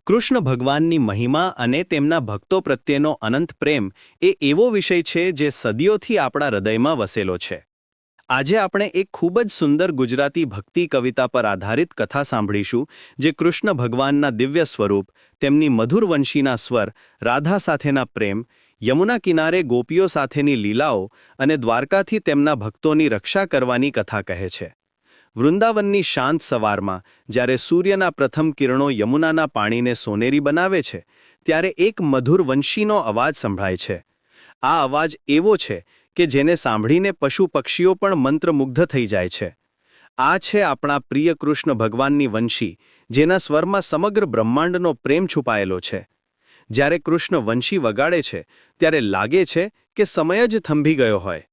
કૃષ્ણ ભગવાનની મહિમા અને તેમના ભક્તો પ્રત્યેનો અનંત પ્રેમ એ એવો વિષય છે જે સદીઓથી આપણા હૃદયમાં વસેલો છે. આજે આપણે એક ખૂબ જ સુંદર ગુજરાતી ભક્તિ કવિતા પર આધારિત કથા સાંભળીશું, જે કૃષ્ણ ભગવાનના દિવ્ય સ્વરૂપ, તેમની મધુર વંશીના સ્વર, રાધા સાથેના પ્રેમ, યમુના કિનારે ગોપીઓ સાથેની લીલાઓ અને દ્વારકાથી તેમના ભક્તોની રક્ષા કરવાની કથા કહે છે. વૃંદાવનની શાંત સવારમાં જ્યારે સૂર્યના પ્રથમ કિરણો યમુનાના પાણીને સોનેરી બનાવે છે, ત્યારે એક મધુર વંશીનો અવાજ સંભળાય છે. આ અવાજ એવો છે કે જેને સાંભળીને પશુ પક્ષીઓ પણ મંત્રમુગ્ધ થઈ જાય છે. આ છે આપણા પ્રિય કૃષ્ણ ભગવાનની વંશી, જેના સ્વરમાં સમગ્ર બ્રહ્માંડનો પ્રેમ છુપાયેલો છે. જ્યારે કૃષ્ણ વંશી વગાડે છે, ત્યારે લાગે છે કે સમય જ થંભી ગયો હોય.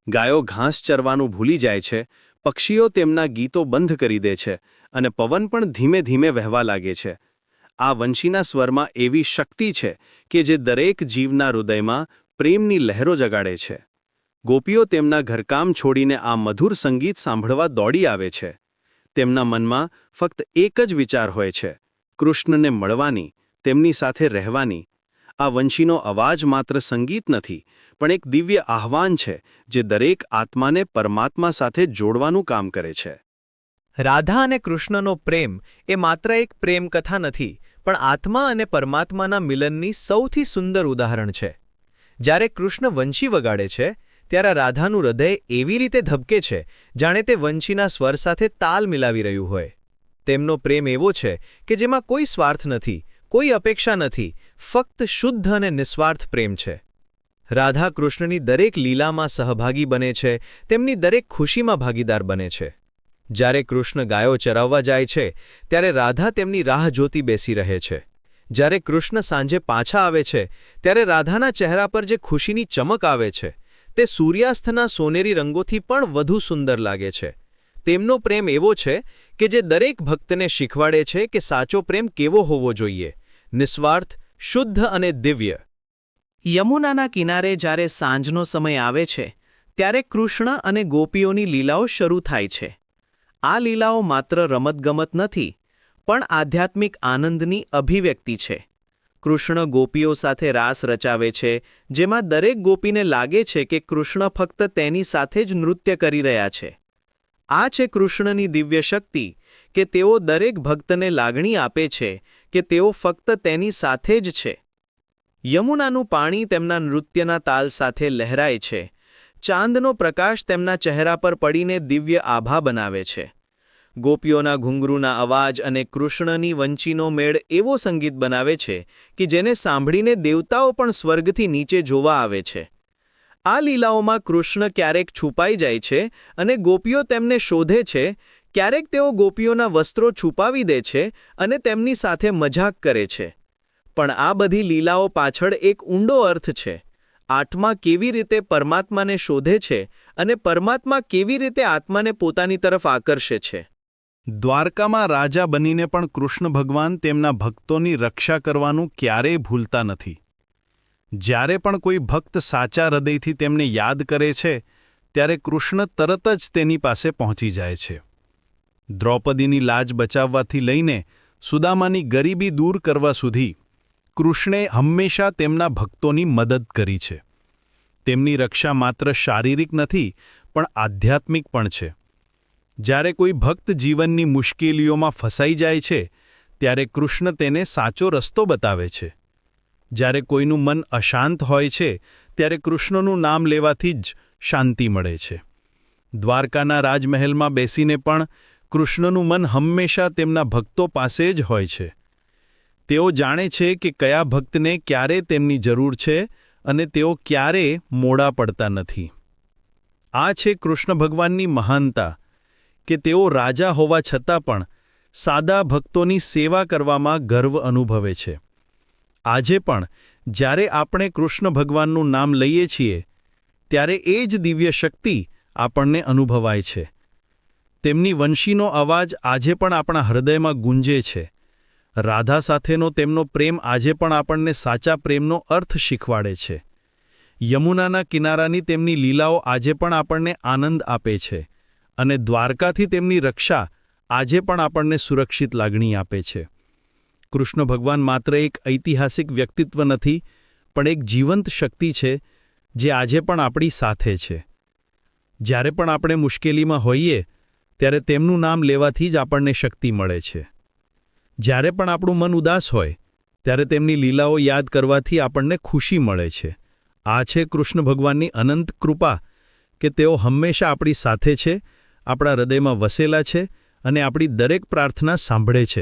ગાયો ઘાસ ચરવાનું ભૂલી જાય છે, પક્ષીઓ તેમના ગીતો બંધ કરી દે છે અને પવન પણ ધીમે ધીમે વહેવા લાગે છે. આ વંશીના સ્વરમાં એવી શક્તિ છે કે જે દરેક જીવના હૃદયમાં પ્રેમની લહેરો જગાડે છે. ગોપીઓ તેમના ઘરકામ છોડીને આ મધુર સંગીત સાંભળવા દોડી આવે છે. તેમના મનમાં ફક્ત એક જ વિચાર હોય છે: કૃષ્ણને મળવાની, તેમની સાથે રહેવાની. આ વંશીનો અવાજ માત્ર સંગીત નથી, પણ એક દિવ્ય આહ્વાન છે જે દરેક આત્માને પરમાત્મા સાથે જોડવાનું કામ કરે છે. રાધા અને કૃષ્ણનો પ્રેમ એ માત્ર એક પ્રેમ કથા નથી, પણ આત્મા અને પરમાત્માના મિલનની સૌથી સુંદર ઉદાહરણ છે. જ્યારે કૃષ્ણ વંશી વગાડે છે, ત્યારે રાધાનું હૃદય એવી રીતે ધબકે છે જાણે તે વંશીના સ્વર સાથે તાલ મિલાવી રહ્યું હોય. તેમનો પ્રેમ એવો છે કે જેમાં કોઈ સ્વાર્થ નથી, કોઈ અપેક્ષા નથી, ફક્ત શુદ્ધ અને નિસ્વાર્થ પ્રેમ છે. રાધા કૃષ્ણની દરેક લીલામાં સહભાગી બને છે, તેમની દરેક ખુશીમાં ભાગીદાર બને છે. જ્યારે કૃષ્ણ ગાયો ચરાવવા જાય છે, ત્યારે રાધા તેમની રાહ જોતી બેસી રહે છે. જ્યારે કૃષ્ણ સાંજે પાછા આવે છે, ત્યારે રાધાના ચહેરા પર જે ખુશીની ચમક આવે છે, તે સૂર્યાસ્તના સોનેરી રંગોથી પણ વધુ સુંદર લાગે છે. તેમનો પ્રેમ એવો છે કે જે દરેક ભક્તને શીખવાડે છે કે સાચો પ્રેમ કેવો હોવો જોઈએ: નિસ્વાર્થ, શુદ્ધ અને દિવ્ય. યમુનાના કિનારે જ્યારે સાંજનો સમય આવે છે, ત્યારે કૃષ્ણ અને ગોપીઓની લીલાઓ શરૂ થાય છે. આ લીલાઓ માત્ર રમતગમત નથી, પણ આધ્યાત્મિક આનંદની અભિવ્યક્તિ છે. કૃષ્ણ ગોપીઓ સાથે રાસ રચાવે છે, જેમાં દરેક ગોપીને લાગે છે કે કૃષ્ણ ફક્ત તેની સાથે જ નૃત્ય કરી રહ્યા છે. આ છે કૃષ્ણની દિવ્ય શક્તિ, કે તેઓ દરેક ભક્તને લાગણી આપે છે કે તેઓ ફક્ત તેની સાથે જ છે. યમુનાનું પાણી તેમના નૃત્યના તાલ સાથે લહેરાય છે. ચાંદનો પ્રકાશ તેમના ચહેરા પર પડીને દિવ્ય આભા બનાવે છે. ગોપીઓના ઘૂંઘરૂના અવાજ અને કૃષ્ણની વંશીનો મેળ એવો સંગીત બનાવે છે કે જેને સાંભળીને દેવતાઓ પણ સ્વર્ગથી નીચે જોવા આવે છે. આ લીલાઓમાં કૃષ્ણ ક્યારેક છુપાઈ જાય છે અને ગોપીઓ તેમને શોધે છે, ક્યારેક તેઓ ગોપીઓના વસ્ત્રો છુપાવી દે છે અને તેમની સાથે મજાક કરે છે. પણ આ બધી લીલાઓ પાછળ એક ઊંડો અર્થ છે. આત્મા કેવી રીતે પરમાત્માને શોધે છે અને પરમાત્મા કેવી રીતે આત્માને પોતાની તરફ આકર્ષે છે. દ્વારકામાં રાજા બનીને પણ કૃષ્ણ ભગવાન તેમના ભક્તોની રક્ષા કરવાનું ક્યારેય ભૂલતા નથી. જ્યારે પણ કોઈ ભક્ત સાચા હૃદયથી તેમને યાદ કરે છે, ત્યારે કૃષ્ણ તરત જ તેની પાસે પહોંચી જાય છે. દ્રૌપદીની લાજ બચાવવાથી લઈને સુદામાની ગરીબી દૂર કરવા સુધી કૃષ્ણે હંમેશા તેમના ભક્તોની મદદ કરી છે. તેમની રક્ષા માત્ર શારીરિક નથી, પણ આધ્યાત્મિક પણ છે. જ્યારે કોઈ ભક્ત જીવનની મુશ્કેલીઓમાં ફસાઈ જાય છે, ત્યારે કૃષ્ણ તેને સાચો રસ્તો બતાવે છે. જ્યારે કોઈનું મન અશાંત હોય છે, ત્યારે કૃષ્ણનું નામ લેવાથી જ શાંતિ મળે છે. દ્વારકાના રાજમહેલમાં બેસીને પણ કૃષ્ણનું મન હંમેશા તેમના ભક્તો પાસે જ હોય છે. તેઓ જાણે છે કે કયા ભક્તને ક્યારે તેમની જરૂર છે અને તેઓ ક્યારે મોડા પડતા નથી. આ છે કૃષ્ણ ભગવાનની મહાનતા, કે તેઓ રાજા હોવા છતાં પણ સાદા ભક્તોની સેવા કરવામાં ગર્વ અનુભવે છે. આજે પણ જ્યારે આપણે કૃષ્ણ ભગવાનનું નામ લઈએ છીએ, ત્યારે એ જ દિવ્ય શક્તિ આપણને અનુભવાય છે. તેમની વંશીનો અવાજ આજે પણ આપણા હૃદયમાં ગુંજે છે. રાધા સાથેનો તેમનો પ્રેમ આજે પણ આપણને સાચા પ્રેમનો અર્થ શીખવાડે છે. યમુનાના કિનારાની તેમની લીલાઓ આજે પણ આપણને આનંદ આપે છે, અને દ્વારકાથી તેમની રક્ષા આજે પણ આપણને સુરક્ષિત લાગણી આપે છે. કૃષ્ણ ભગવાન માત્ર એક ઐતિહાસિક વ્યક્તિત્વ નથી, પણ એક જીવંત શક્તિ છે જે આજે પણ આપણી સાથે છે. જ્યારે પણ આપણે મુશ્કેલીમાં હોઈએ ત્યારે તેમનું નામ લેવાથી જ આપણને શક્તિ મળે છે. જ્યારે પણ આપણું મન ઉદાસ હોય ત્યારે તેમની લીલાઓ યાદ કરવાથી આપણને ખુશી મળે છે. આ છે કૃષ્ણ ભગવાનની અનંત કૃપા કે તેઓ હંમેશા આપણી સાથે છે, આપણા હૃદયમાં વસેલા છે અને આપણી દરેક પ્રાર્થના સાંભળે છે.